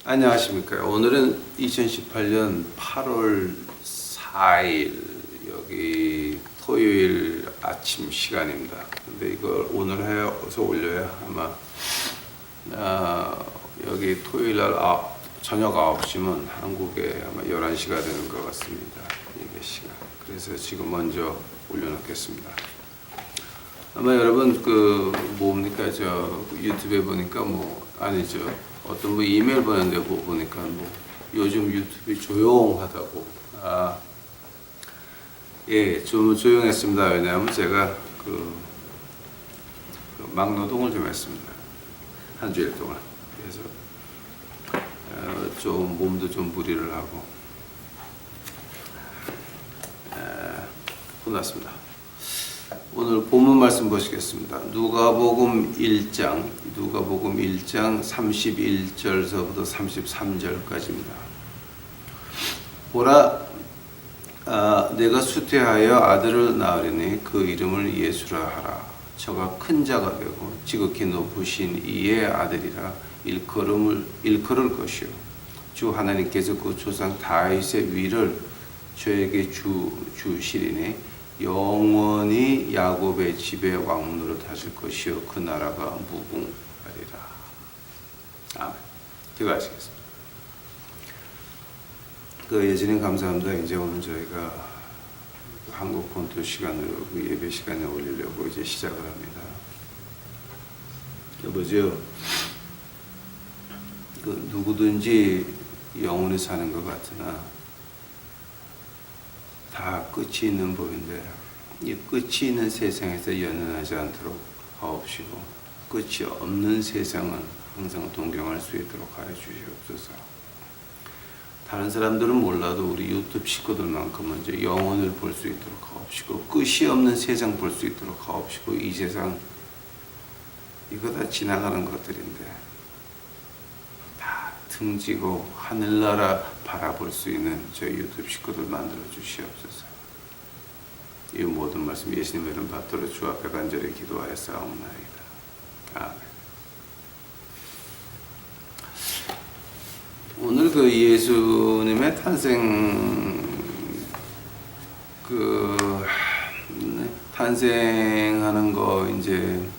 안녕하십니까. 오늘은 2018년 8월 4일 여기 토요일 아침 시간입니다. 근데 이걸 오늘 해서 올려야 아마 여기 토요일 날 저녁 9시면 한국에 아마 11시가 되는 것 같습니다. 이게 시간. 그래서 지금 먼저 올려놓겠습니다. 아마 여러분 뭡니까 저 유튜브에 보니까 아니죠. 어떤 이메일 보냈는데 보니까 요즘 유튜브이 조용하다고. 예, 좀 조용했습니다. 왜냐하면 제가 막노동을 좀 했습니다. 한 주일 동안. 그래서 좀 몸도 좀 무리를 하고 혼났습니다. 오늘 본문 말씀 보시겠습니다. 누가복음 1장 31절서부터 33절까지입니다. 보라, 내가 수태하여 아들을 낳으리니 그 이름을 예수라 하라. 저가 큰 자가 되고 지극히 높으신 이의 아들이라 일컬을 것이요 주 하나님께서 그 조상 다윗의 위를 저에게 주시리니 영원히 야곱의 집에 왕노릇 하실 것이요 그 나라가 무궁하리라. 아멘. 기도하시겠습니다. 예수님 감사합니다. 이제 오늘 저희가 한국 본토 시간으로 예배 시간에 올리려고 이제 시작을 합니다. 뭐죠? 누구든지 영원히 사는 것 같으나 다 끝이 있는 법인데 이 끝이 있는 세상에서 연연하지 않도록 하옵시고 끝이 없는 세상은 항상 동경할 수 있도록 하여 주시옵소서. 다른 사람들은 몰라도 우리 유튜브 식구들만큼은 이제 영혼을 볼 수 있도록 하옵시고 끝이 없는 세상 볼 수 있도록 하옵시고 이 세상 이거 다 지나가는 것들인데 다 등지고 하늘나라 바라볼 수 있는 저희 유튜브 식구들 만들어 주시옵소서. 이 모든 말씀 예수님의 이름 받들어 주 앞에 간절히 기도하여 싸움나이다. 아멘. 오늘 예수님의 탄생하는 거 이제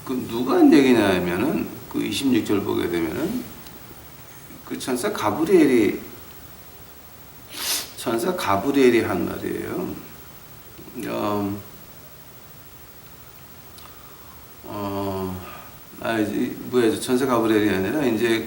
누가 한 얘기냐면은 26절 보게 되면은 천사 가브리엘이 한 말이에요. 천사 가브리엘이 아니라 이제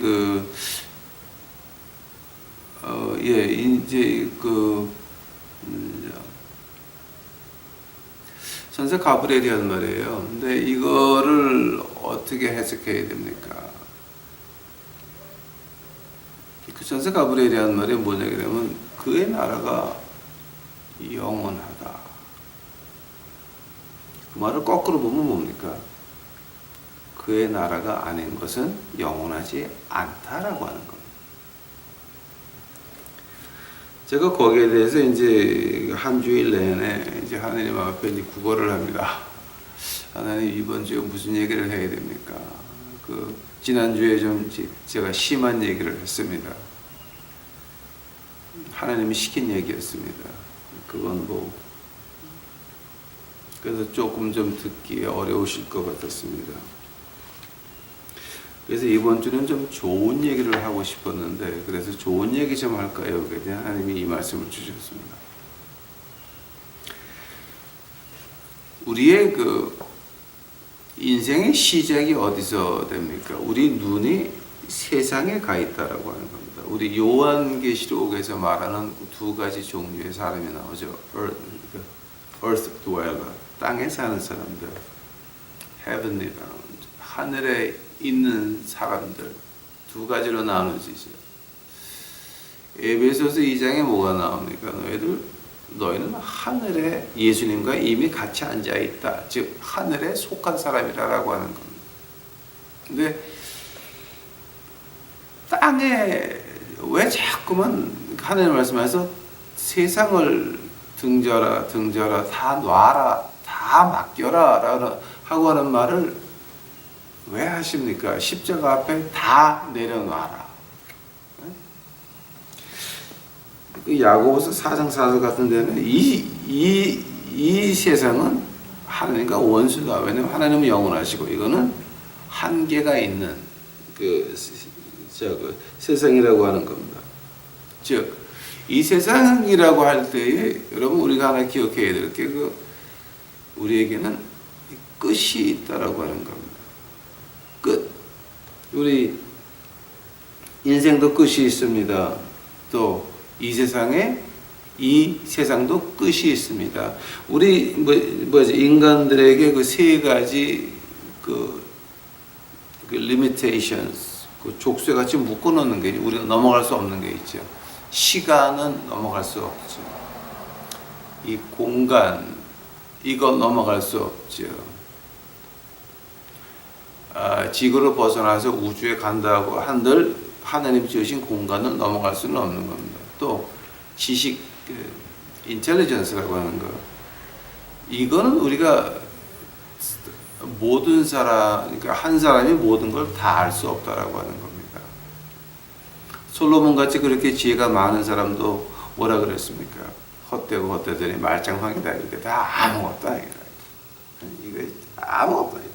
천사 가브리엘이 한 말이에요. 근데 이거를 어떻게 해석해야 됩니까? 천사 가브리엘이 한 말이 뭐냐 그러면 그의 나라가 영원하다. 그 말을 거꾸로 보면 뭡니까? 그의 나라가 아닌 것은 영원하지 않다라고 하는 겁니다. 제가 거기에 대해서 이제 한 주일 내내 이제 하나님 앞에 이제 구걸을 합니다. 하나님 이번 주에 무슨 얘기를 해야 됩니까? 지난주에 좀 제가 심한 얘기를 했습니다. 하나님이 시킨 얘기였습니다. 그건 그래서 조금 좀 듣기에 어려우실 것 같았습니다. 그래서 이번 주는 좀 좋은 얘기를 하고 싶었는데 그래서 좋은 얘기 좀 할까요? 그래서 하나님이 이 말씀을 주셨습니다. 우리의 인생의 시작이 어디서 됩니까? 우리 눈이 세상에 가 있다라고 하는 겁니다. 우리 요한계시록에서 말하는 두 가지 종류의 사람이 나오죠. Earth dweller, 땅에 사는 사람들, Heavenly bound, 하늘에 있는 사람들 두 가지로 나누지죠. 에베소서 2장에 뭐가 나옵니까? 너희는 하늘에 예수님과 이미 같이 앉아 있다. 즉 하늘에 속한 사람이라고 하는 겁니다. 근데 땅에 왜 자꾸만 하나님 말씀에서 세상을 등져라 다 놔라 다 맡겨라 하고 하는 말을 왜 하십니까? 십자가 앞에 다 내려놔라. 그 야고보서 4장 4절 같은 데는 이 세상은 하나님과 원수다. 왜냐면 하나님은 영원하시고 이거는 한계가 있는 그 세상이라고 하는 겁니다. 즉, 이 세상이라고 할 때에 여러분 우리가 하나 기억해야 될 게 우리에게는 끝이 있다라고 하는 겁니다. 끝. 우리 인생도 끝이 있습니다. 또 이 세상도 끝이 있습니다. 우리 인간들에게 그 세 가지 그 limitations, 그 족쇄같이 묶어놓는 게 우리가 넘어갈 수 없는 게 있죠. 시간은 넘어갈 수 없죠. 이 공간, 이거 넘어갈 수 없죠. 지구를 벗어나서 우주에 간다고 한들 하나님 지으신 공간을 넘어갈 수는 없는 겁니다. 또 지식, 인텔리전스라고 하는 거, 이거는 우리가 모든 사람, 그러니까 한 사람이 모든 걸 다 알 수 없다라고 하는 겁니다. 솔로몬 같이 그렇게 지혜가 많은 사람도 뭐라 그랬습니까? 헛되고 헛되더니 말짱황이다. 이게 다 아무것도 아니다. 이거 아무것도 아니다.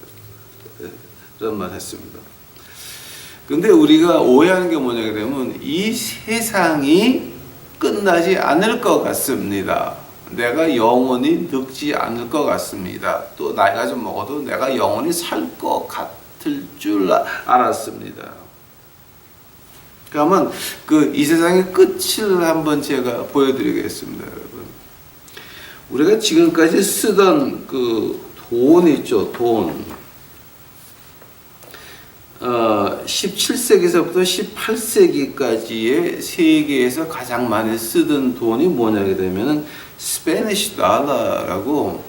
그런 말 했습니다. 근데 우리가 오해하는 게 뭐냐 그러면 이 세상이 끝나지 않을 것 같습니다. 내가 영원히 늙지 않을 것 같습니다. 또 나이가 좀 먹어도 내가 영원히 살 것 같을 줄 알았습니다. 그러면 이 세상의 끝을 한번 제가 보여드리겠습니다, 여러분. 우리가 지금까지 쓰던 그 돈 있죠, 돈. 17세기서부터 18세기까지의 세계에서 가장 많이 쓰던 돈이 뭐냐게 되면은 스페니쉬 달러라고,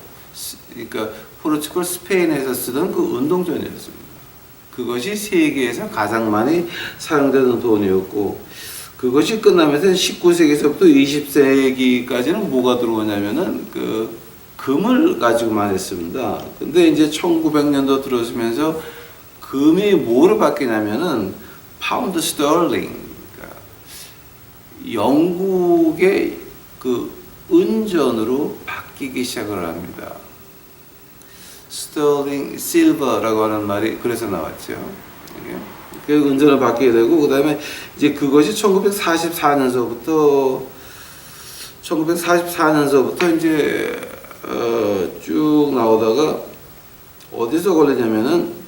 그러니까 포르투갈 스페인에서 쓰던 그 운동전이었습니다. 그것이 세계에서 가장 많이 사용되는 돈이었고, 그것이 끝나면서 19세기서부터 20세기까지는 뭐가 들어오냐면은 그 금을 가지고 많이 씁니다. 근데 이제 1900년도 들어서면서 금이 뭐로 바뀌냐면은 파운드 스터링, 그러니까 영국의 그 은전으로 바뀌기 시작을 합니다. 스터링 실버라고 하는 말이 그래서 나왔죠. 그 은전으로 바뀌게 되고, 그 다음에 이제 그것이 1944년서부터 이제 쭉 나오다가 어디서 걸리냐면은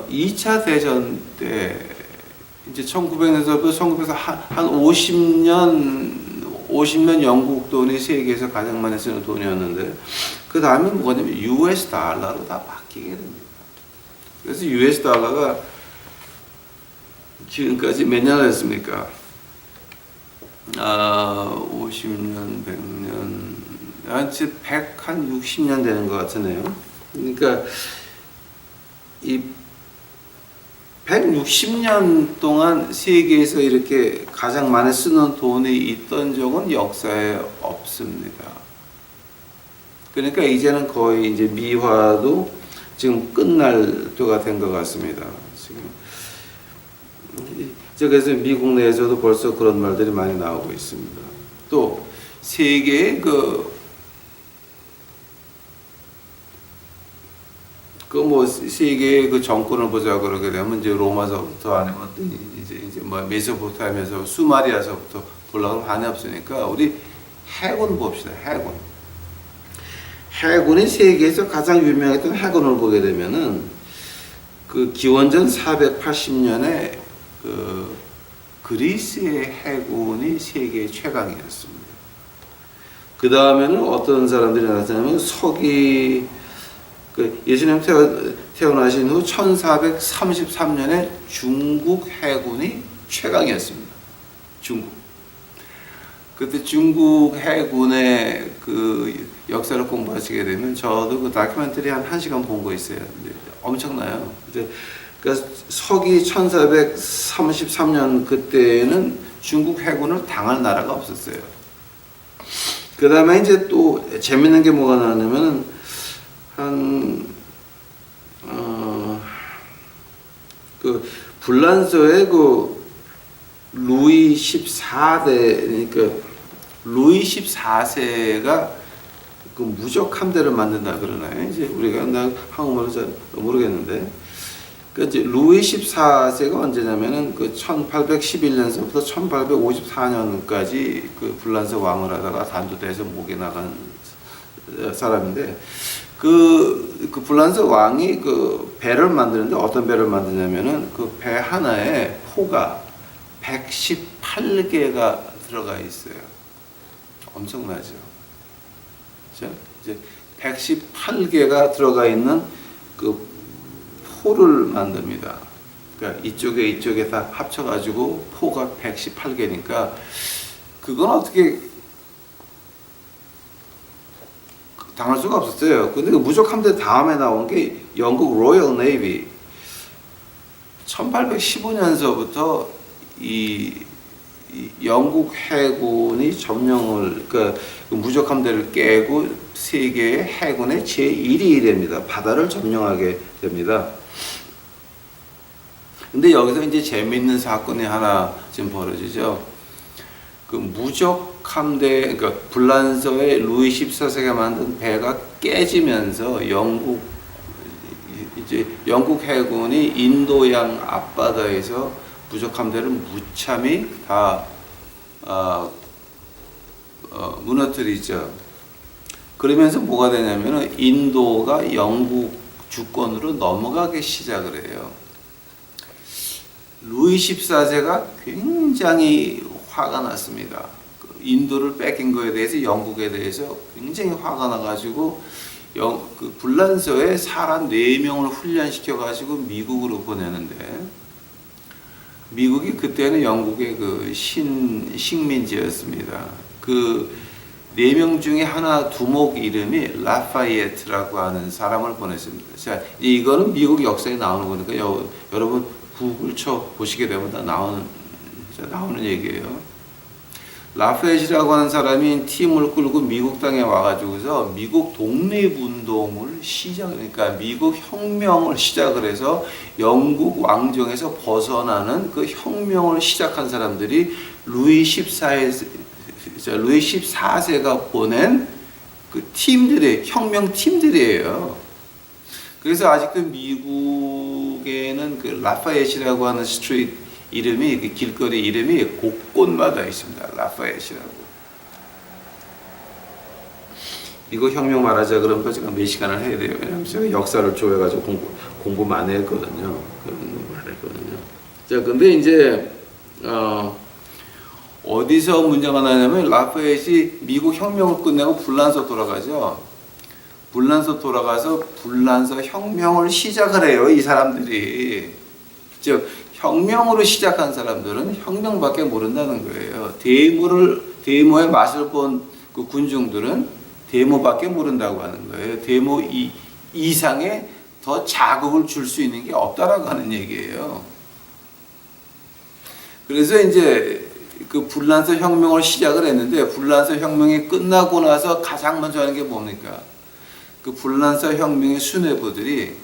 2차 대전 때 이제 1900년서부터 1900에서 한 50년 영국 돈이 세계에서 가장 많이 쓰는 돈이었는데, 그 다음에 뭐냐면 US 달러로 다 바뀌게 됩니다. 그래서 US 달러가 지금까지 몇 년을 했습니까? 50년, 100년, 한 160년 되는 것 같으네요. 그러니까 이 160년 동안 세계에서 이렇게 가장 많이 쓰는 돈이 있던 적은 역사에 없습니다. 그러니까 이제는 거의 이제 미화도 지금 끝날 때가 된 것 같습니다. 지금 그래서 미국 내에서도 벌써 그런 말들이 많이 나오고 있습니다. 또 세계의 세계의 그 정권을 보자 그러게 되면 이제 로마서부터 아니면 이제 뭐 메소포타미아에서 수마리아서부터 보려고 하면 한이 없으니까 우리 해군 봅시다. 해군이 세계에서 가장 유명했던 해군을 보게 되면은 그 기원전 480년에 그 그리스의 해군이 세계 최강이었습니다. 그 다음에는 어떤 사람들이 나타나면 예수님 태어나신 후 1433년에 중국 해군이 최강이었습니다. 그때 중국 해군의 그 역사를 공부하시게 되면 저도 그 다큐멘터리 한 1시간 본 거 있어요. 엄청나요. 그러니까 서기 1433년 그때는 중국 해군을 당할 나라가 없었어요. 그 다음에 이제 또 재밌는 게 뭐가 나냐면은 한 그 불란서의 그 루이 14대 그러니까 루이 14세가 그 무적 함대를 만든다 그러나요? 이제 우리가 나 한국말로 잘 모르겠는데 그 이제 루이 14세가 언제냐면은 그 1811년서부터 1854년까지 그 불란서 왕을 하다가 단두대에서 목에 나간 사람인데 그 불란서 왕이 그 배를 만드는데 어떤 배를 만드냐면은 그 배 하나에 포가 118개가 들어가 있어요. 엄청나죠. 이제 118개가 들어가 있는 그 포를 만듭니다. 그러니까 이쪽에 다 합쳐가지고 포가 118개니까 그건 어떻게 당할 수가 없었어요. 근데 그 무적 함대 다음에 나온 게 영국 로열 네이비 1815년서부터 이 영국 해군이 점령을 그러니까 그 무적 함대를 깨고 세계의 해군의 제1위 됩니다. 바다를 점령하게 됩니다. 근데 여기서 이제 재미있는 사건이 하나 지금 벌어지죠. 그 무적 함대 그러니까 불란서의 루이 14세가 만든 배가 깨지면서 영국 해군이 인도양 앞바다에서 무적 함대를 무참히 다 무너뜨리죠. 그러면서 뭐가 되냐면은 인도가 영국 주권으로 넘어가기 시작을 해요. 루이 14세가 굉장히 화가 났습니다. 인도를 뺏긴 거에 대해서 영국에 대해서 굉장히 화가 나가지고 그 불란서에 사람 4명을 훈련시켜가지고 미국으로 보내는데 미국이 그때는 영국의 그 식민지였습니다. 그 4명 중에 하나 두목 이름이 라파이에트라고 하는 사람을 보냈습니다. 자, 이거는 미국 역사에 나오는 거니까 여러분 구글 쳐 보시게 되면 다 나오는 얘기예요. 라파이에트라고 하는 사람이 팀을 끌고 미국 땅에 와가지고서 미국 독립운동을 그러니까 미국 혁명을 시작을 해서 영국 왕정에서 벗어나는 그 혁명을 시작한 사람들이 루이 14세가 보낸 그 혁명 팀들이에요. 그래서 아직도 미국에는 그 라파이에트라고 하는 스트리트 이름이 그 길거리 이름이 곳곳마다 있습니다. 라파이에트라고. 미국 혁명 말하자 그러면 제가 몇 시간을 해야 돼요. 왜냐하면 제가 역사를 좋아해가지고 공부 많이 했거든요. 자, 근데 이제 어디서 문제가 나냐면 라파이에트이 미국 혁명을 끝내고 불란서 돌아가죠. 불란서 돌아가서 불란서 혁명을 시작을 해요. 이 사람들이. 즉 혁명으로 시작한 사람들은 혁명밖에 모른다는 거예요. 데모의 맛을 본 그 군중들은 데모밖에 모른다고 하는 거예요. 데모 이상의 더 자극을 줄 수 있는 게 없다라고 하는 얘기예요. 그래서 이제 그 불란서 혁명을 시작을 했는데 불란서 혁명이 끝나고 나서 가장 먼저 하는 게 뭡니까? 그 불란서 혁명의 수뇌부들이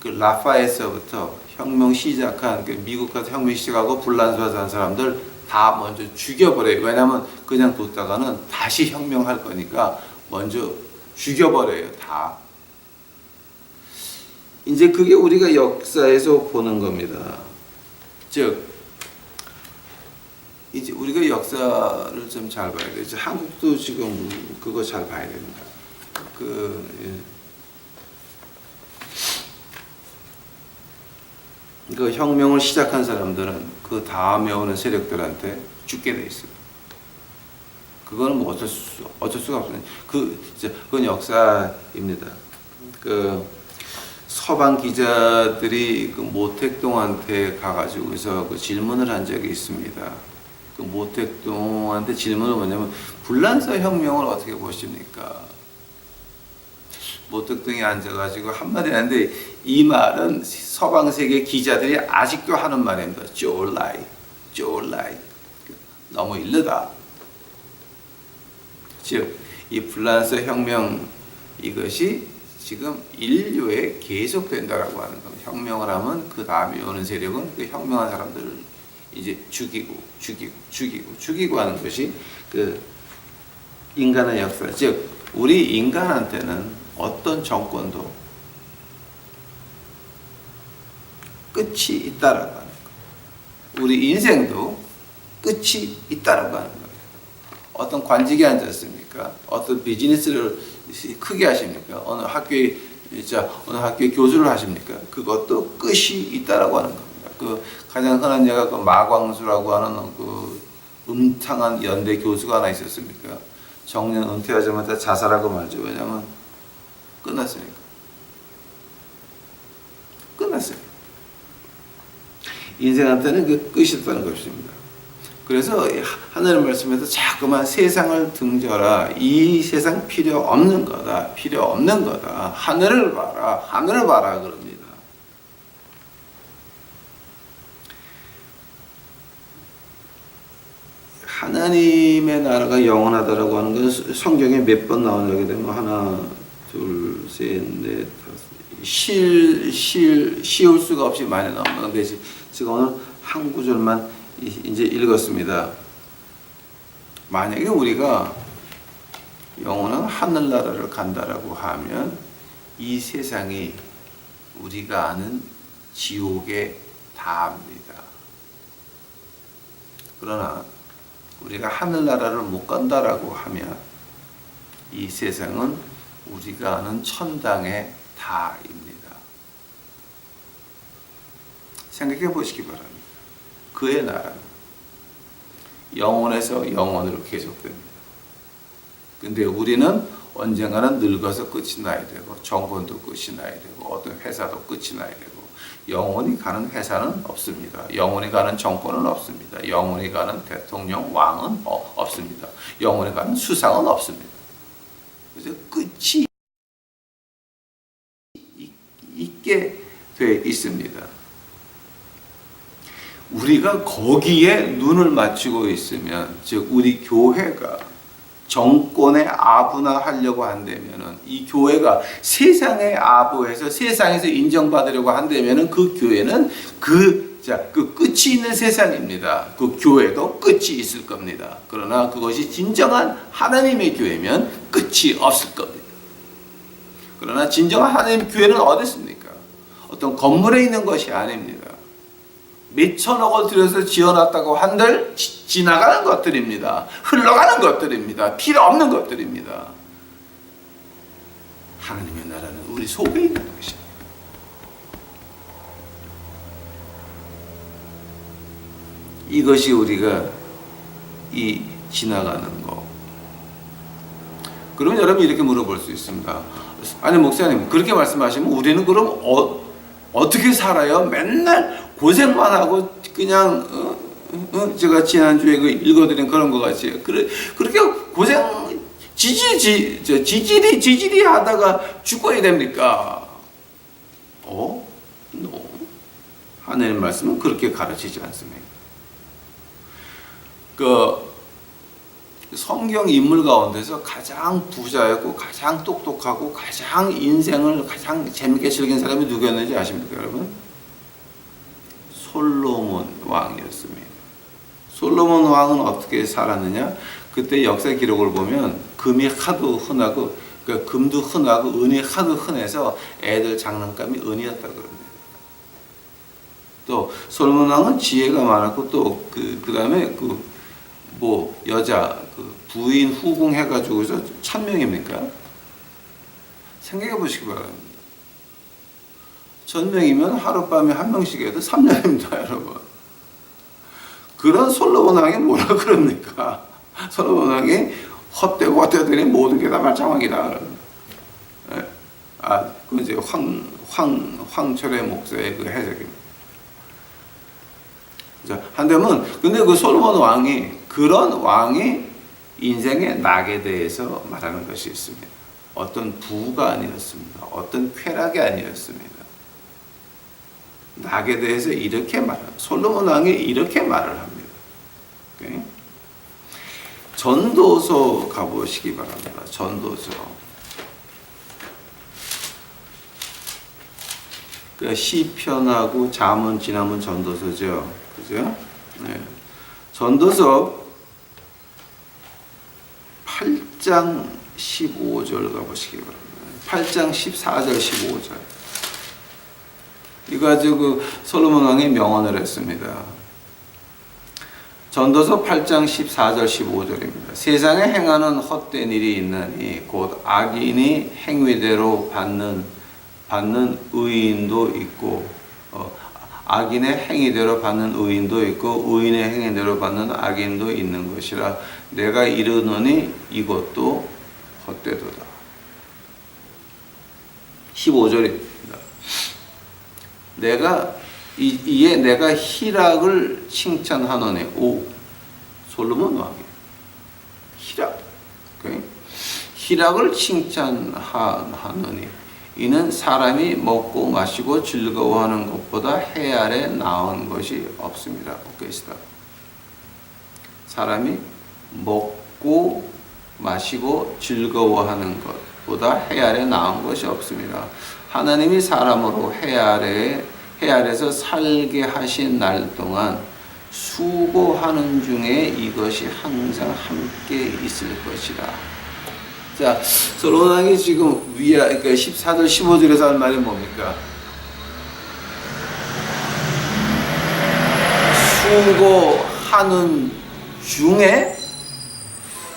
그 라파에서부터 혁명 시작한 그 미국 가서 혁명 시작하고 불란서에서 한 사람들 다 먼저 죽여버려요. 왜냐하면 그냥 뒀다가는 다시 혁명할 거니까 먼저 죽여버려요. 다. 이제 그게 우리가 역사에서 보는 겁니다. 즉 이제 우리가 역사를 좀 잘 봐야 돼요. 한국도 지금 그거 잘 봐야 됩니다. 그 혁명을 시작한 사람들은 그 다음에 오는 세력들한테 죽게 돼 있어요. 그거는 뭐 어쩔 수가 없어요. 그건 역사입니다. 그 서방 기자들이 그 모택동한테 가가지고서 그 질문을 한 적이 있습니다. 그 모택동한테 질문은 뭐냐면 불란서 혁명을 어떻게 보십니까? 모택동에 앉아가지고 한마디 하는데 이 말은 서방 세계 기자들이 아직도 하는 말입니다. 쫄라이. 너무 일르다. 즉, 이 불란서 혁명 이것이 지금 인류에 계속된다라고 하는 겁니다. 혁명을 하면 그 다음에 오는 세력은 그 혁명한 사람들을 이제 죽이고 하는 것이 그 인간의 역사. 즉 우리 인간한테는 어떤 정권도 끝이 있다라고 하는 거. 우리 인생도 끝이 있다라고 하는 거예요. 어떤 관직에 앉았습니까? 어떤 비즈니스를 크게 하십니까? 어느 학교에 교수를 하십니까? 그것도 끝이 있다라고 하는 겁니다. 그 가장 흔한 예가 그 마광수라고 하는 그 음탕한 연대 교수가 하나 있었습니까? 정년 은퇴하자마자 자살하고 말죠. 왜냐하면 끝났으니까. 끝났어요. 인생한테는 그 끝이 있다는 것입니다. 그래서 하늘의 말씀에서 자꾸만 세상을 등져라. 이 세상 필요 없는 거다. 필요 없는 거다. 하늘을 봐라. 하늘을 봐라. 그럽니다. 하나님의 나라가 영원하다라고 하는 건 성경에 몇 번 나오게 되면 하나, 둘, 셋, 넷, 다섯, 쉬울 수가 없이 많이 나오는데 지금 오늘 한 구절만 이제 읽었습니다. 만약에 우리가 영원한 하늘나라를 간다라고 하면 이 세상이 우리가 아는 지옥에 닿습니다. 그러나 우리가 하늘나라를 못 간다라고 하면 이 세상은 우리가 아는 천당의 다입니다. 생각해 보시기 바랍니다. 그의 나라는 영원에서 영원으로 계속됩니다. 근데 우리는 언젠가는 늙어서 끝이 나야 되고 정권도 끝이 나야 되고 어떤 회사도 끝이 나야 되고 영원히 가는 회사는 없습니다. 영원히 가는 정권은 없습니다. 영원히 가는 대통령, 왕은 없습니다. 영원히 가는 수상은 없습니다. 그래서 끝이 있게 돼 있습니다. 우리가 거기에 눈을 맞추고 있으면, 즉 우리 교회가 정권의 아부하려고 한다면은, 이 교회가 세상의 아부에서 세상에서 인정받으려고 한다면은 그 교회는 그 끝이 있는 세상입니다. 그 교회도 끝이 있을 겁니다. 그러나 그것이 진정한 하나님의 교회면 끝이 없을 겁니다. 그러나 진정한 하나님의 교회는 어디 있습니까? 어떤 건물에 있는 것이 아닙니다. 몇천억을 들여서 지어놨다고 한들 지나가는 것들입니다. 흘러가는 것들입니다. 필요 없는 것들입니다. 하나님의 나라는 우리 속에 있는 것입니다. 이것이 우리가 이 지나가는 거. 그러면 여러분 이렇게 물어볼 수 있습니다. 아니 목사님 그렇게 말씀하시면 우리는 그럼 어떻게 살아요? 맨날 고생만 하고 그냥 제가 지난주에 그 읽어드린 그런 것 같이 그렇게 고생 지질이 하다가 죽어야 됩니까? No. 하나님 말씀은 그렇게 가르치지 않습니다. 그 성경 인물 가운데서 가장 부자였고 가장 똑똑하고 가장 인생을 가장 재밌게 즐긴 사람이 누구였는지 아십니까, 여러분? 솔로몬 왕이었습니다. 솔로몬 왕은 어떻게 살았느냐? 그때 역사 기록을 보면 금이 하도 흔하고 그러니까 금도 흔하고 은이 하도 흔해서 애들 장난감이 은이었다 그럽니다. 또 솔로몬 왕은 지혜가 많았고 또 그다음에 여자 부인 후궁 해가지고서 1000명입니까? 생각해 보시기 바랍니다. 1000명이면 하룻밤에 한 명씩 해도 3년입니다, 여러분. 그런 솔로몬 왕이 뭐라 그럽니까? 솔로몬 왕이 헛되고 헛되더니 모든 게 다 말짱왕이다. 그건 이제 황철의 목사의 그 해석입니다. 자, 한다면, 근데 그 솔로몬 왕이, 그런 왕이 인생의 낙에 대해서 말하는 것이 있습니다. 어떤 부가 아니었습니다. 어떤 쾌락이 아니었습니다. 낙에 대해서 이렇게 말합니다. 솔로몬 왕이 이렇게 말을 합니다. 오케이? 전도서 가보시기 바랍니다. 전도서. 그러니까 시편하고 잠언 지나면 전도서죠. 그죠? 네. 전도서 8장 15절 가보시기 바랍니다. 8장 14절 15절. 이거 가지고 솔로몬 왕이 명언을 했습니다. 전도서 8장 14절 15절입니다. 세상에 행하는 헛된 일이 있나니 곧 악인이 행위대로 받는 의인도 있고 악인의 행위대로 받는 의인도 있고 의인의 행위대로 받는 악인도 있는 것이라 내가 이르노니 이것도 헛되도다. 15절입니다. 이에 내가 희락을 칭찬하노니 솔로몬 왕이 희락, okay? 희락을 칭찬하노니 이는 사람이 먹고 마시고 즐거워하는 것보다 해 아래 나은 것이 없습니다. 보겠습니다. 사람이 먹고 마시고 즐거워하는 것보다 해 아래 나은 것이 없습니다. 하나님이 사람으로 해 아래에서 살게 하신 날 동안 수고하는 중에 이것이 항상 함께 있을 것이라. 자, 솔로몬 왕이 지금 그러니까 14절 15절에서 할 말이 뭡니까?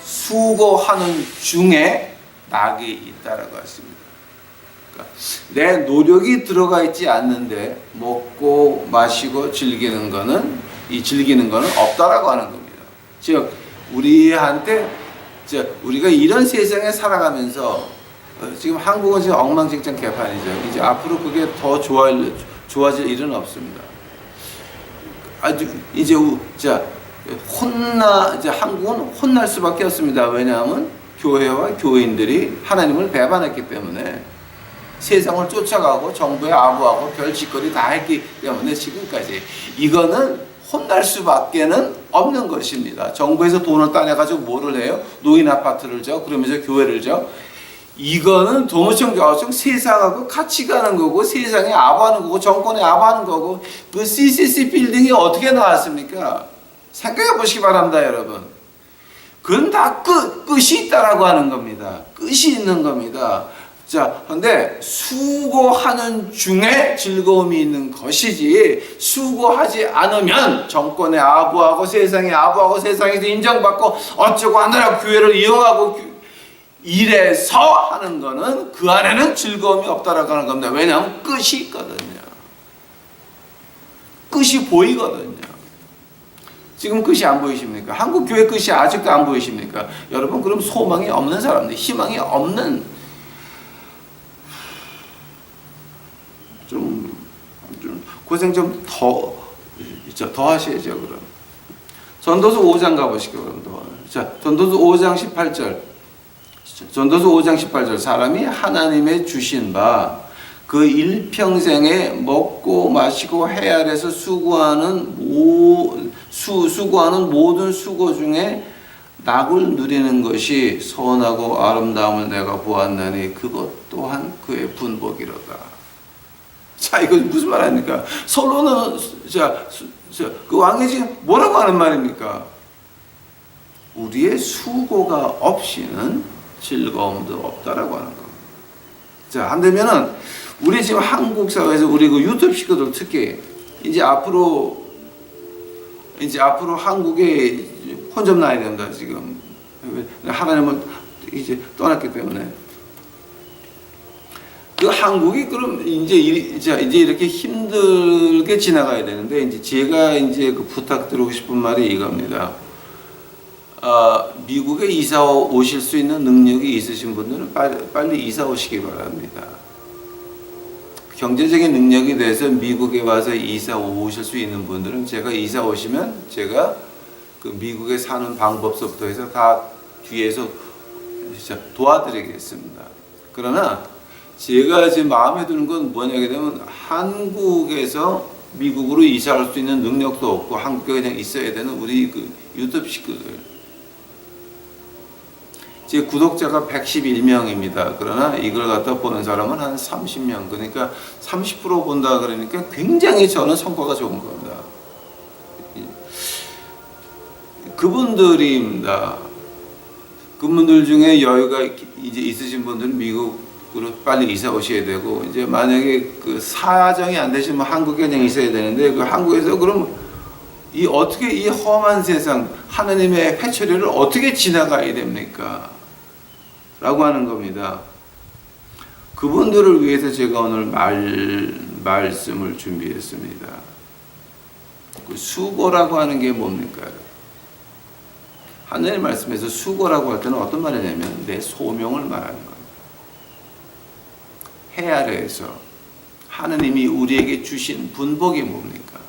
수고하는 중에 낙이 있다라고 했습니다. 그러니까 내 노력이 들어가 있지 않는데 먹고 마시고 즐기는 거는 없다라고 하는 겁니다. 즉 우리가 이런 세상에 살아가면서 지금 한국은 지금 엉망진창 개판이죠. 이제 앞으로 그게 더 좋아질 일은 없습니다. 이제 한국은 혼날 수밖에 없습니다. 왜냐하면 교회와 교인들이 하나님을 배반했기 때문에 세상을 쫓아가고 정부에 아부하고 별 짓거리 다 했기 때문에 지금까지 이거는 혼날 수밖에는 없는 것입니다. 정부에서 돈을 따내가지고 뭐를 해요? 노인 아파트를 줘, 그러면서 교회를 줘. 이거는 도무청 세상하고 같이 가는 거고 세상에 아부하는 거고 정권에 아부하는 거고 그 CCC 빌딩이 어떻게 나왔습니까? 생각해 보시기 바랍니다, 여러분. 그건 다 끝이 있다라고 하는 겁니다. 끝이 있는 겁니다. 자, 근데 수고하는 중에 즐거움이 있는 것이지 수고하지 않으면 정권에 아부하고 세상에 아부하고 세상에서 인정받고 어쩌고 하느라 교회를 이용하고 이래서 하는 거는 그 안에는 즐거움이 없다라고 하는 겁니다. 왜냐하면 끝이 있거든요. 끝이 보이거든요. 지금 끝이 안 보이십니까? 한국 교회 끝이 아직도 안 보이십니까? 여러분, 그럼 소망이 없는 사람들, 희망이 없는 좀 고생 좀 더 하셔야죠. 그럼 전도서 5장 가보시죠. 그럼 자, 전도서 5장 18절 사람이 하나님의 주신 바 그 일평생에 먹고 마시고 해 아래서 수고하는 모든 수고 중에 낙을 누리는 것이 선하고 아름다움을 내가 보았나니 그것 또한 그의 분복이로다. 자, 이거 무슨 말 아닙니까? 솔로몬은 그 왕이 지금 뭐라고 하는 말입니까? 우리의 수고가 없이는 즐거움도 없다라고 하는 겁니다. 자, 한다면은 우리 지금 한국 사회에서 우리 그 유튜브 식구들 특히 이제 앞으로 한국에 혼좀 나야 된다 지금. 하나님은 이제 떠났기 때문에. 그 한국이 그럼 이제 이렇게 힘들게 지나가야 되는데 이제 제가 이제 그 부탁드리고 싶은 말이 이겁니다. 미국에 이사 오실 수 있는 능력이 있으신 분들은 빨리 이사 오시기 바랍니다. 경제적인 능력이 돼서 미국에 와서 이사 오실 수 있는 분들은 제가 이사 오시면 제가 그 미국에 사는 방법서부터 해서 다 뒤에서 진짜 도와드리겠습니다. 그러나 제가 지금 마음에 드는 건 뭐냐게 되면 한국에서 미국으로 이사할 수 있는 능력도 없고 한국에 그냥 있어야 되는 우리 그 유튜브 식구들. 제 구독자가 111명입니다. 그러나 이걸 갖다 보는 사람은 한 30명. 그러니까 30% 본다 그러니까 굉장히 저는 성과가 좋은 겁니다. 그분들입니다. 그분들 중에 여유가 이제 있으신 분들은 미국으로 빨리 이사 오셔야 되고, 이제 만약에 그 사정이 안 되시면 한국에 그냥 있어야 되는데, 그 한국에서 그럼 어떻게 이 험한 세상, 하나님의 회초리를 어떻게 지나가야 됩니까? 라고 하는 겁니다. 그분들을 위해서 제가 오늘 말씀을 준비했습니다. 그 수고라고 하는 게 뭡니까? 하나님 말씀에서 수고라고 할 때는 어떤 말이냐면 내 소명을 말하는 겁니다. 해 아래에서 하나님이 우리에게 주신 분복이 뭡니까?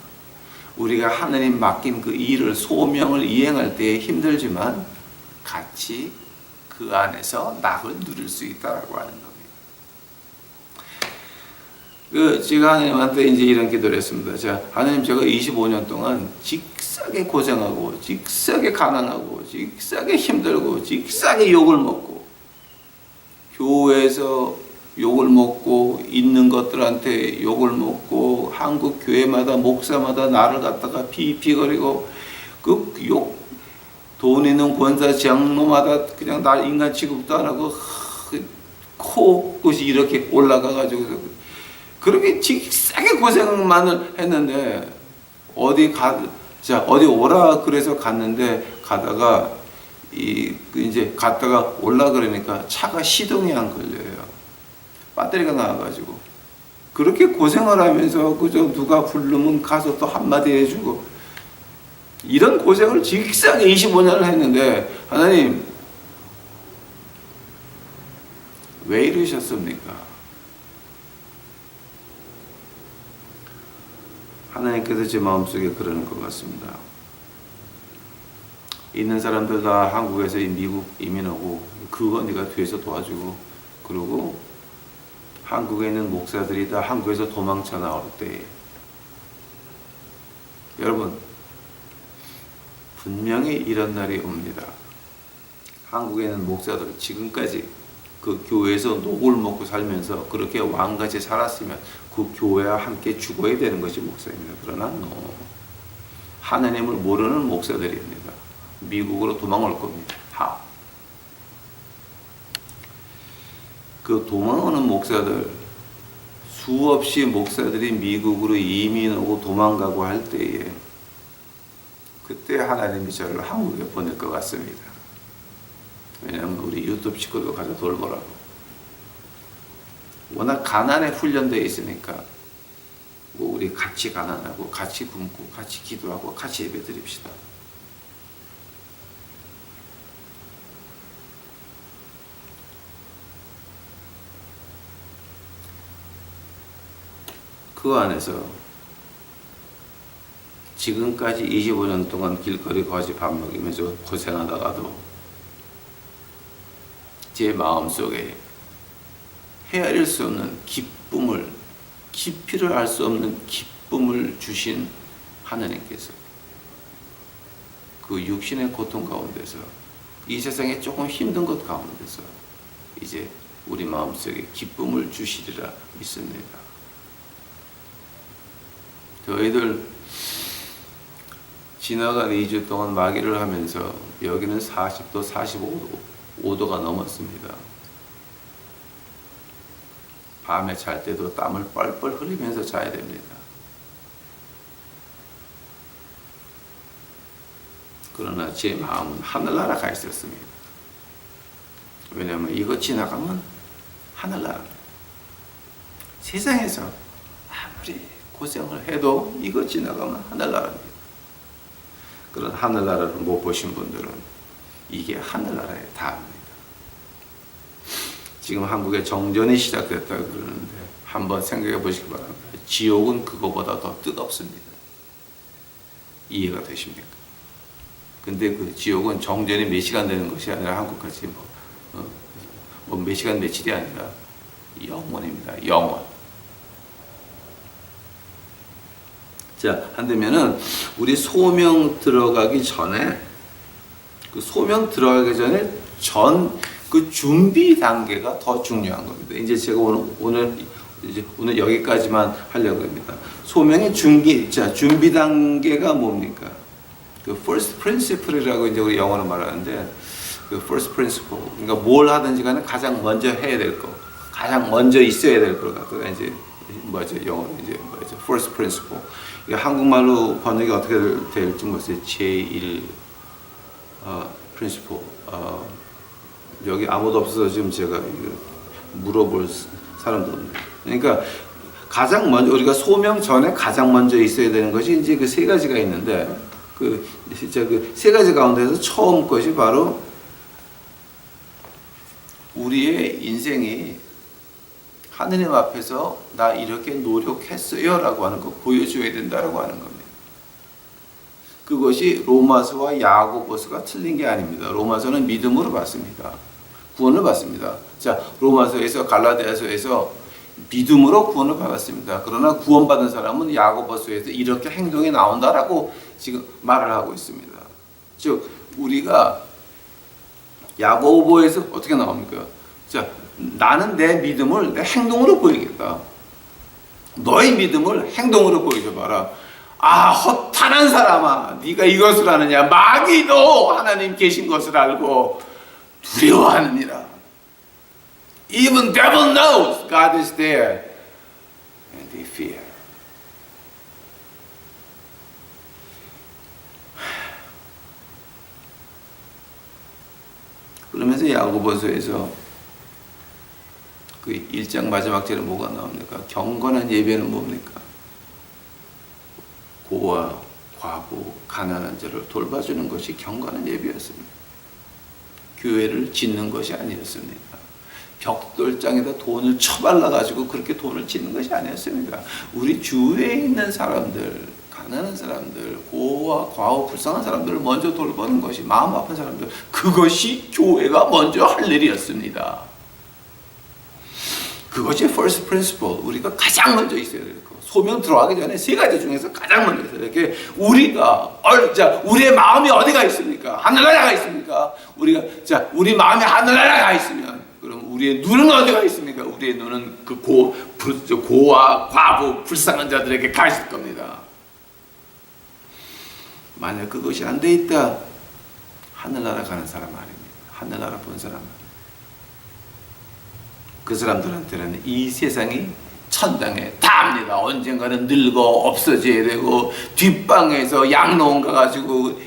우리가 하나님 맡긴 그 일을, 소명을 이행할 때 힘들지만 같이 그 안에서 낙을 누릴 수 있다라고 하는 겁니다. 제가 하나님한테 이제 이런 기도를 했습니다. 자, 하나님, 제가 25년 동안 직사게 고생하고, 직사게 가난하고, 직사게 힘들고, 직사게 욕을 먹고, 교회에서 욕을 먹고, 있는 것들한테 욕을 먹고, 한국 교회마다 목사마다 나를 갖다가 피거리고, 그 욕, 돈 있는 권사 장로마다 그냥 날 인간 취급도 안 하고, 코끝이 이렇게 올라가가지고, 그렇게 직사게 고생만을 했는데, 어디 오라 그래서 갔는데, 가다가, 이제 갔다가 올라 그러니까 차가 시동이 안 걸려요. 배터리가 나와가지고. 그렇게 고생을 하면서, 그저 누가 부르면 가서 또 한마디 해주고, 이런 고생을 직사게 25년을 했는데, 하나님, 왜 이러셨습니까? 하나님께서 제 마음속에 그러는 것 같습니다. 있는 사람들 다 한국에서 미국 이민하고, 그거 네가 뒤에서 도와주고, 그리고 한국에 있는 목사들이 다 한국에서 도망쳐 나올 때, 여러분, 분명히 이런 날이 옵니다. 한국에 있는 목사들, 지금까지 그 교회에서 녹을 먹고 살면서 그렇게 왕같이 살았으면 그 교회와 함께 죽어야 되는 것이 목사입니다. 그러나 하나님을 모르는 목사들입니다. 미국으로 도망올 겁니다. 다. 그 도망오는 목사들, 수없이 목사들이 미국으로 이민하고 도망가고 할 때에, 그때 하나님이 저를 한국에 보낼 것 같습니다. 왜냐하면 우리 유튜브 식구도 가서 돌보라고. 워낙 가난에 훈련되어 있으니까, 우리 같이 가난하고, 같이 굶고, 같이 기도하고, 같이 예배 드립시다. 그 안에서 지금까지 25년 동안 길거리 거지 밥 먹이면서 고생하다가도 제 마음속에 헤아릴 수 없는 기쁨을, 깊이를 알 수 없는 기쁨을 주신 하나님께서 그 육신의 고통 가운데서, 이 세상에 조금 힘든 것 가운데서 이제 우리 마음속에 기쁨을 주시리라 믿습니다. 저희들 지나간 2주 동안 마개를 하면서 여기는 40도, 45도가 넘었습니다. 밤에 잘 때도 땀을 뻘뻘 흘리면서 자야 됩니다. 그러나 제 마음은 하늘나라 가 있었습니다. 왜냐하면 이거 지나가면 하늘나라입니다. 세상에서 아무리 고생을 해도 이거 지나가면 하늘나라입니다. 그런 하늘나라를 못 보신 분들은 이게 하늘나라의 답입니다. 지금 한국에 정전이 시작됐다 그러는데 한번 생각해 보시기 바랍니다. 지옥은 그거보다 더 뜨겁습니다. 이해가 되십니까? 근데 그 지옥은 정전이 몇 시간 되는 것이 아니라 한국같이 몇 시간 며칠이 아니라 영원입니다. 영원. 자, 한다면은 우리 소명 들어가기 전에, 그 소명 들어가기 전에 그 준비 단계가 더 중요한 겁니다. 이제 제가 오늘 여기까지만 하려고 합니다. 소명의 준비 단계가 뭡니까? 그 first principle이라고 이제 우리 영어로 말하는데, 그 first principle, 그러니까 뭘 하든지 간에 가장 먼저 해야 될 거, 가장 먼저 있어야 될 것 같아요. 이제 영어로 이제 first principle. 이게 한국말로 번역이 어떻게 될지 모르겠어요. 제1 principle. 여기 아무도 없어서 지금 제가 물어볼 사람도 없네요. 그러니까 가장 먼저, 우리가 소명 전에 가장 먼저 있어야 되는 것이 이제 그 세 가지가 있는데, 진짜 그 세 가지 가운데서 처음 것이 바로 우리의 인생이 하느님 앞에서 나 이렇게 노력했어요 라고 하는 거 보여줘야 된다라고 하는 겁니다. 그것이 로마서와 야고보서가 틀린 게 아닙니다. 로마서는 믿음으로 받습니다. 구원을 받습니다. 자, 로마서에서 갈라디아서에서 믿음으로 구원을 받았습니다. 그러나 구원받은 사람은 야고보서에서 이렇게 행동이 나온다라고 지금 말을 하고 있습니다. 즉 우리가 야고보에서 어떻게 나옵니까? 자, 나는 내 믿음을 내 행동으로 보이겠다. 너의 믿음을 행동으로 보여줘봐라. 아, 허탄한 사람아, 네가 이것을 아느냐? 마귀도 하나님 계신 것을 알고 두려워하느니라. Even devil knows God is there, and they fear. 그러면서 야고보서에서 그 1장 마지막 절에 뭐가 나옵니까? 경건한 예배는 뭡니까? 고아, 과부, 가난한 자를 돌봐주는 것이 경건한 예배였습니다. 교회를 짓는 것이 아니었습니다. 벽돌장에다 돈을 처발라가지고 그렇게 돈을 짓는 것이 아니었습니다. 우리 주위에 있는 사람들, 가난한 사람들, 고아, 과부, 불쌍한 사람들을 먼저 돌보는 것이, 마음 아픈 사람들, 그것이 교회가 먼저 할 일이었습니다. 그것이 first principle, 우리가 가장 먼저 있어야 될 거. 소명 들어가기 전에 세 가지 중에서 가장 먼저 있어야 될 게, 우리의 마음이 어디가 있습니까? 하늘나라가 있습니까? 우리 마음이 하늘나라가 있으면, 그럼 우리의 눈은 어디가 있습니까? 우리의 눈은 그 고아, 과부, 불쌍한 자들에게 가 있을 겁니다. 만약 그것이 안 돼 있다, 하늘나라 가는 사람 아닙니다. 하늘나라 본 사람 아닙니다. 그 사람들한테는 이 세상이 천당에 답니다. 언젠가는 늙어 없어져야 되고, 뒷방에서 양로원 가가지고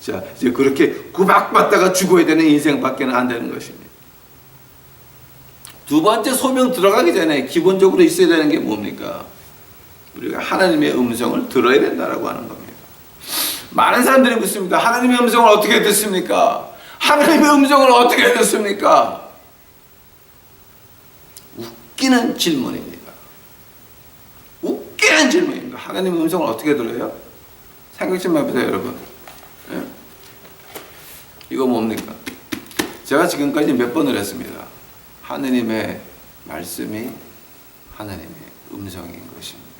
이제 그렇게 구박받다가 죽어야 되는 인생밖에는 안 되는 것입니다. 두 번째, 소명 들어가기 전에 기본적으로 있어야 되는 게 뭡니까? 우리가 하나님의 음성을 들어야 된다라고 하는 겁니다. 많은 사람들이 묻습니다. 하나님의 음성을 어떻게 듣습니까? 하나님의 음성을 어떻게 듣습니까? 웃기는 질문입니다. 웃기는 질문입니다. 하나님의 음성을 어떻게 들어요? 생각 좀 해보세요, 여러분. 예? 이거 뭡니까? 제가 지금까지 몇 번을 했습니다. 하느님의 말씀이 하나님의 음성인 것입니다.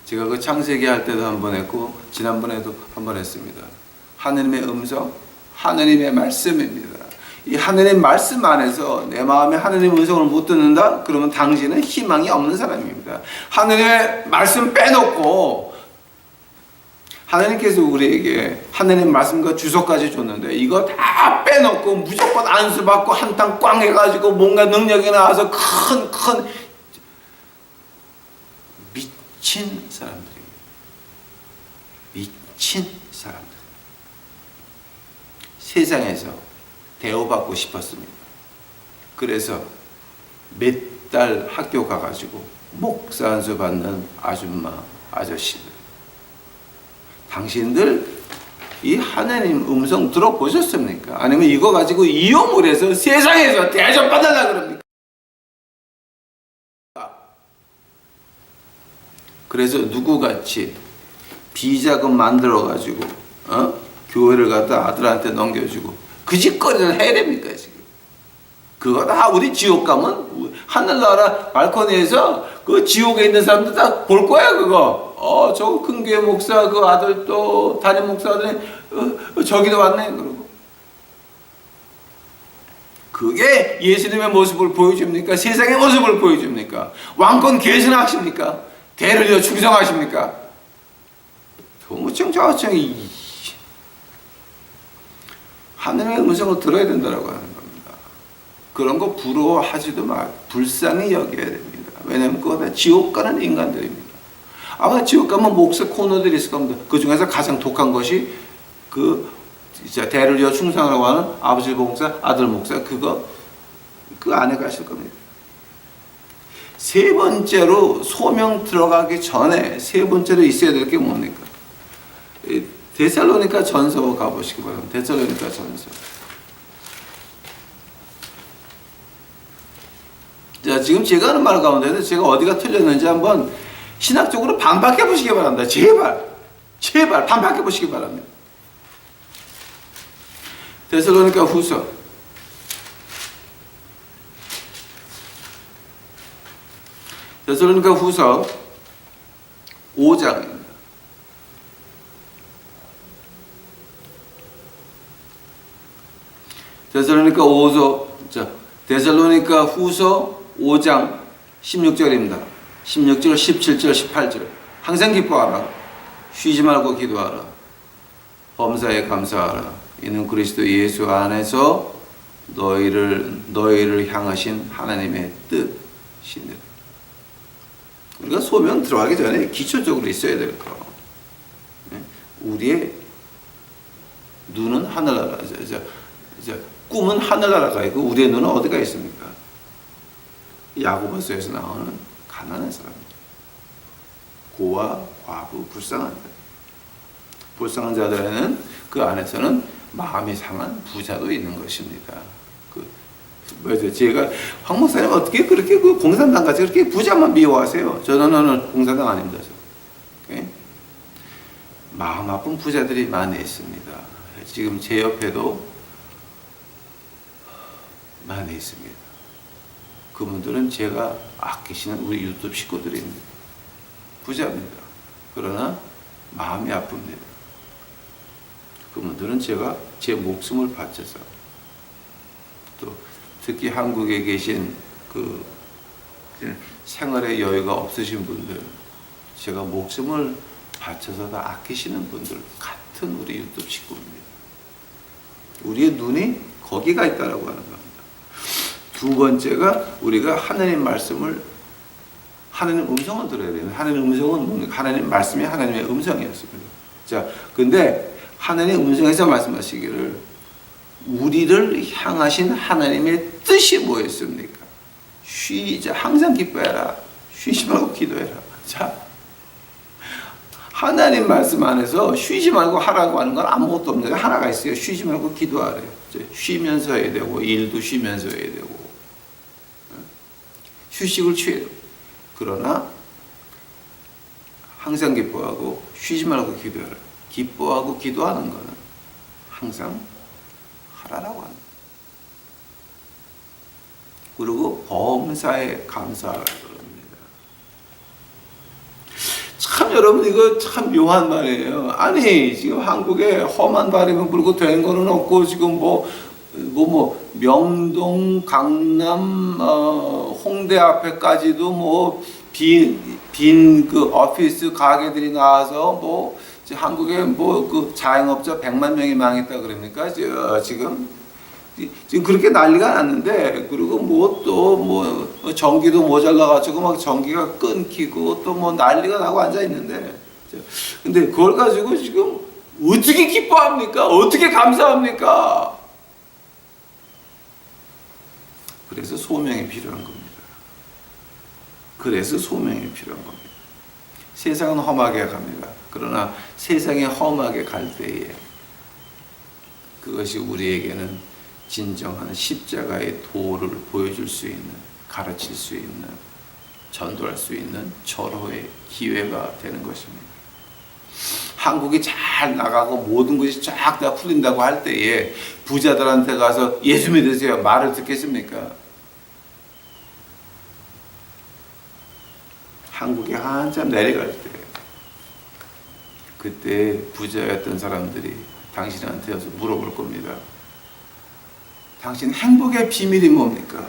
제가 그 창세기 할 때도 한 번 했고, 지난번에도 한 번 했습니다. 하느님의 음성, 하느님의 말씀입니다. 이 하느님 말씀 안에서 내 마음에 하느님 음성을 못 듣는다? 그러면 당신은 희망이 없는 사람입니다. 하느님의 말씀 빼놓고, 하나님께서 우리에게 하느님 말씀과 주소까지 줬는데 이거 다 빼놓고 무조건 안수받고 한탕 꽝 해가지고 뭔가 능력이 나와서 큰 미친 사람들입니다. 미친 사람들. 세상에서 대우받고 싶었습니다. 그래서 몇 달 학교 가가지고 목사 안수 받는 아줌마, 아저씨들. 당신들 이 하나님 음성 들어보셨습니까? 아니면 이거 가지고 이용을 해서 세상에서 대접받으려고 그럽니까? 그래서 누구같이 비자금 만들어가지고 교회를 갖다 아들한테 넘겨주고 그 짓거리를 해야 됩니까 지금? 그거 다 우리 지옥 가면 하늘나라 발코니에서 그 지옥에 있는 사람들 다 볼 거야 그거. 저 큰 교회 목사 그 아들 또 담임 목사 아들이 저기도 왔네 그러고 그게 예수님의 모습을 보여줍니까? 세상의 모습을 보여줍니까? 왕권 계승하십니까? 대를 이어 충성하십니까? 도무청 좌우청이 하늘의 음성을 들어야 된다고 하는 겁니다. 그런 거 부러워하지도 마. 불쌍히 여겨야 됩니다. 왜냐하면 그거 다 지옥 가는 인간들입니다. 아마 지옥 가면 목사 코너들이 있을 겁니다. 그 중에서 가장 독한 것이 그 대를 이어 충성하라고 하는 아버지 목사, 아들 목사 그 안에 가실 겁니다. 세 번째로 소명 들어가기 전에 세 번째로 있어야 될 게 뭡니까? 데살로니가 전서 가보시기 바랍니다. 데살로니가 전서. 자, 지금 제가 하는 말 가운데서 제가 어디가 틀렸는지 한번 신학적으로 반박해 보시기 바랍니다. 제발 반박해 보시기 바랍니다. 데살로니가 후서 5장입니다. 데살로니가 후서 5장 16절입니다. 16절, 17절, 18절. 항상 기뻐하라. 쉬지 말고 기도하라. 범사에 감사하라. 이는 그리스도 예수 안에서 너희를 향하신 하나님의 뜻이니라. 우리가 소명 들어가기 전에 기초적으로 있어야 될 거. 우리의 눈은 하늘나라. 꿈은 하늘나라가 있고 우리의 눈은 어디가 있습니까? 야고보서에서 나오는 가난한 사람입니다. 고아, 과부, 불쌍한 자들에는 그 안에서는 마음이 상한 부자도 있는 것입니다. 제가 황 목사님 어떻게 그렇게 그 공산당 같이 그렇게 부자만 미워하세요? 저는 공산당 아닙니다. 마음 아픈 부자들이 많이 있습니다. 지금 제 옆에도 많이 있습니다. 그분들은 제가 아끼시는 우리 유튜브 식구들입니다. 부자입니다. 그러나 마음이 아픕니다. 그분들은 제가 제 목숨을 바쳐서 또 특히 한국에 계신 그 생활의 여유가 없으신 분들, 제가 목숨을 바쳐서 다 아끼시는 분들 같은 우리 유튜브 식구입니다. 우리의 눈이 거기가 있다라고 하는 겁니다. 두 번째가 우리가 하나님 말씀을, 하나님 음성을 들어야 돼요. 하나님 음성은 뭡니까? 하나님 말씀이 하나님의 음성이었습니다. 자, 근데 하나님 음성에서 말씀하시기를 우리를 향하신 하나님의 뜻이 뭐였습니까? 항상 기뻐해라. 쉬지 말고 기도해라. 자, 하나님 말씀 안에서 쉬지 말고 하라고 하는 건 아무것도 없는 게 하나가 있어요. 쉬지 말고 기도하래요. 쉬면서 해야 되고, 일도 쉬면서 해야 되고, 휴식을 취해야 되고. 그러나 항상 기뻐하고 쉬지 말고 기도하라. 기뻐하고 기도하는 것은 항상 하라라고 합니다. 그리고 범사에 감사하라 그럽니다. 참 여러분 이거 참 묘한 말이에요. 아니 지금 한국에 험한 바람이 불고 된 거는 없고 지금 명동, 강남, 홍대 앞에까지도 빈 그 오피스 가게들이 나와서 한국에 그 자영업자 100만 명이 망했다 그럽니까? 지금 그렇게 난리가 났는데, 그리고 전기도 모자라가지고 막 전기가 끊기고 또 난리가 나고 앉아 있는데, 근데 그걸 가지고 지금 어떻게 기뻐합니까? 어떻게 감사합니까? 그래서 소명이 필요한 겁니다. 그래서 소명이 필요한 겁니다. 세상은 험하게 갑니다. 그러나 세상에 험하게 갈 때에 그것이 우리에게는 진정한 십자가의 도를 보여줄 수 있는, 가르칠 수 있는, 전도할 수 있는 절호의 기회가 되는 것입니다. 한국이 잘 나가고 모든 것이 쫙 다 풀린다고 할 때에 부자들한테 가서 예수 믿으세요 말을 듣겠습니까? 한국이 한참 내려갈 때, 그때 부자였던 사람들이 당신한테 와서 물어볼 겁니다. 당신 행복의 비밀이 뭡니까?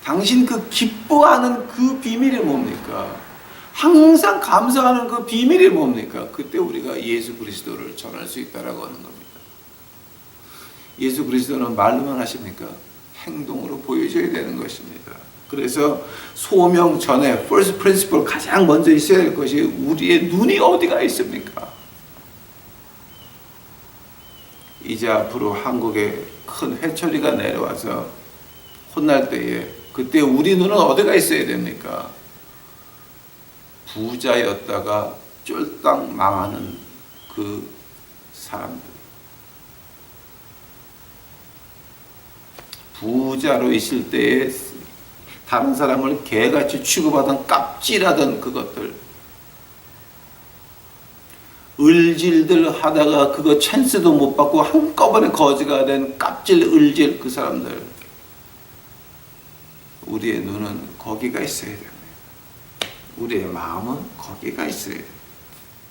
당신 그 기뻐하는 그 비밀이 뭡니까? 항상 감사하는 그 비밀이 뭡니까? 그때 우리가 예수 그리스도를 전할 수 있다라고 하는 겁니다. 예수 그리스도는 말로만 하십니까? 행동으로 보여줘야 되는 것입니다. 그래서 소명 전에 first principle 가장 먼저 있어야 될 것이 우리의 눈이 어디가 있습니까? 이제 앞으로 한국에 큰 회초리가 내려와서 혼날 때에 그때 우리 눈은 어디가 있어야 됩니까? 부자였다가 쫄딱 망하는 그 사람들. 부자로 있을 때에 다른 사람을 개같이 취급하던 깝질하던 그것들. 을질들 하다가 그거 찬스도 못 받고 한꺼번에 거지가 된 깝질 을질 그 사람들. 우리의 눈은 거기가 있어야 됩니다. 우리의 마음은 거기가 있어야 돼요.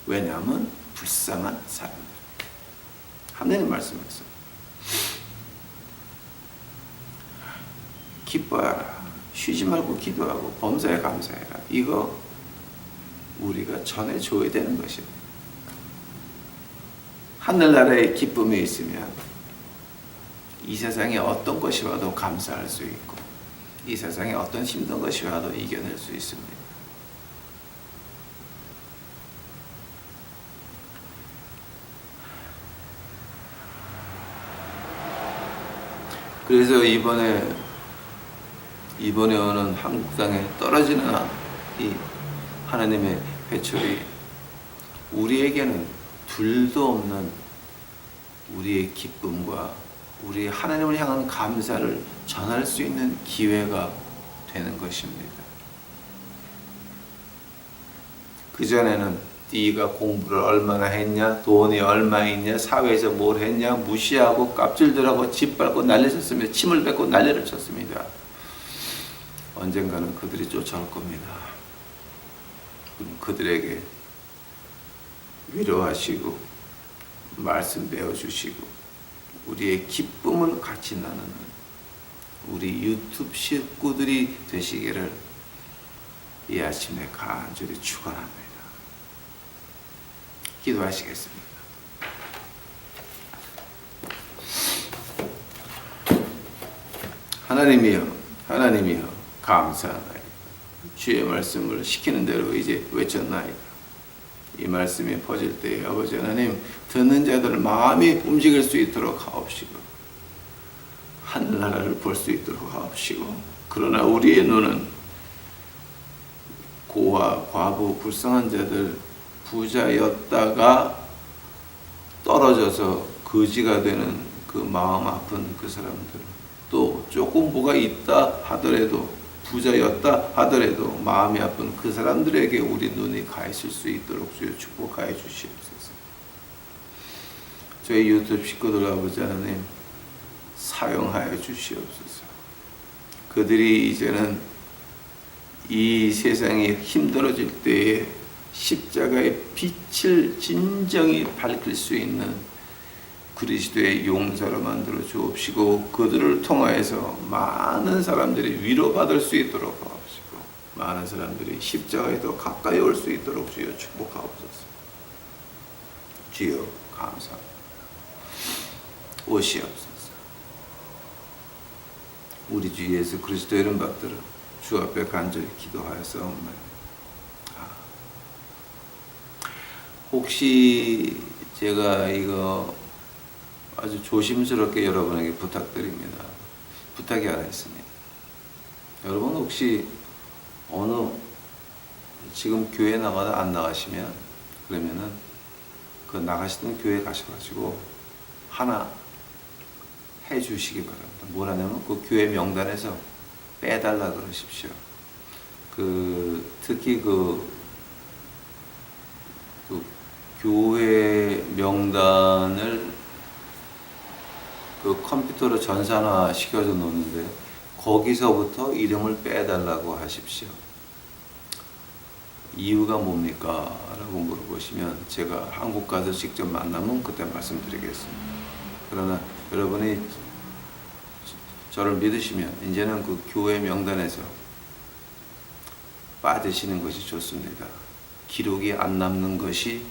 왜냐하면 불쌍한 사람들. 하나님 말씀하세요. 기뻐하라. 쉬지 말고 기도하고 범사에 감사해라. 이거 우리가 전해줘야 되는 것입니다. 하늘나라의 기쁨이 있으면 이 세상에 어떤 것이 와도 감사할 수 있고 이 세상에 어떤 힘든 것이 와도 이겨낼 수 있습니다. 그래서 이번에 오는 한국 땅에 떨어지는 이 하나님의 회초리, 우리에게는 둘도 없는 우리의 기쁨과 우리 하나님을 향한 감사를 전할 수 있는 기회가 되는 것입니다. 그전에는 네가 공부를 얼마나 했냐, 돈이 얼마 있냐, 사회에서 뭘 했냐 무시하고 깝질들하고 짓밟고 난리쳤으며 침을 뱉고 난리를 쳤습니다. 언젠가는 그들이 쫓아올 겁니다. 그들에게 위로하시고 말씀 배워주시고 우리의 기쁨을 같이 나누는 우리 유튜브 식구들이 되시기를 이 아침에 간절히 축원합니다. 기도하시겠습니다. 하나님이여 감사하나이다. 주의 말씀을 시키는 대로 이제 외쳤나이다. 이 말씀이 퍼질 때에 아버지 하나님 듣는 자들 마음이 움직일 수 있도록 하옵시고 하늘나라를 볼 수 있도록 하옵시고 그러나 우리의 눈은 고아, 과부, 불쌍한 자들 부자였다가 떨어져서 거지가 되는 그 마음 아픈 그 사람들 또 조금 뭐가 있다 하더라도 부자였다 하더라도 마음이 아픈 그 사람들에게 우리 눈이 가 있을 수 있도록 주여 축복하여 주시옵소서. 저희 유튜브 식구들 아버지 하나님 사용하여 주시옵소서. 그들이 이제는 이 세상이 힘들어질 때에 십자가의 빛을 진정히 밝힐 수 있는 그리스도의 용사로 만들어 주옵시고 그들을 통하여서 많은 사람들이 위로받을 수 있도록 하옵시고 많은 사람들이 십자가에 더 가까이 올 수 있도록 주여 축복하옵소서. 주여 감사합니다. 오시옵소서. 우리 주 예수 그리스도 이름 받들어 주 앞에 간절히 기도하였사옵나이다. 혹시 제가 이거 아주 조심스럽게 여러분에게 부탁드립니다. 부탁이 하나 있습니다. 여러분 혹시 어느 지금 교회 나가다 안 나가시면 그러면은 그 나가시던 교회 가셔가지고 하나 해주시기 바랍니다. 뭐라냐면 그 교회 명단에서 빼달라 그러십시오. 특히 그 교회 명단을 그 컴퓨터로 전산화 시켜서 놓는데 거기서부터 이름을 빼달라고 하십시오. 이유가 뭡니까? 라고 물어보시면 제가 한국 가서 직접 만나면 그때 말씀드리겠습니다. 그러나 여러분이 저를 믿으시면 이제는 그 교회 명단에서 빠지시는 것이 좋습니다. 기록이 안 남는 것이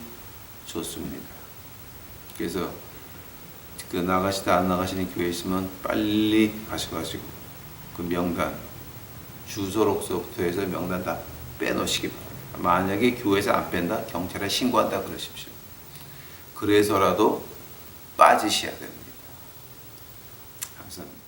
좋습니다. 그래서 그 나가시다 안 나가시는 교회 있으면 빨리 가셔가지고 그 명단 주소록서부터 해서 명단 다 빼놓으시기 바랍니다. 만약에 교회에서 안 뺀다, 경찰에 신고한다 그러십시오. 그래서라도 빠지셔야 됩니다. 감사합니다.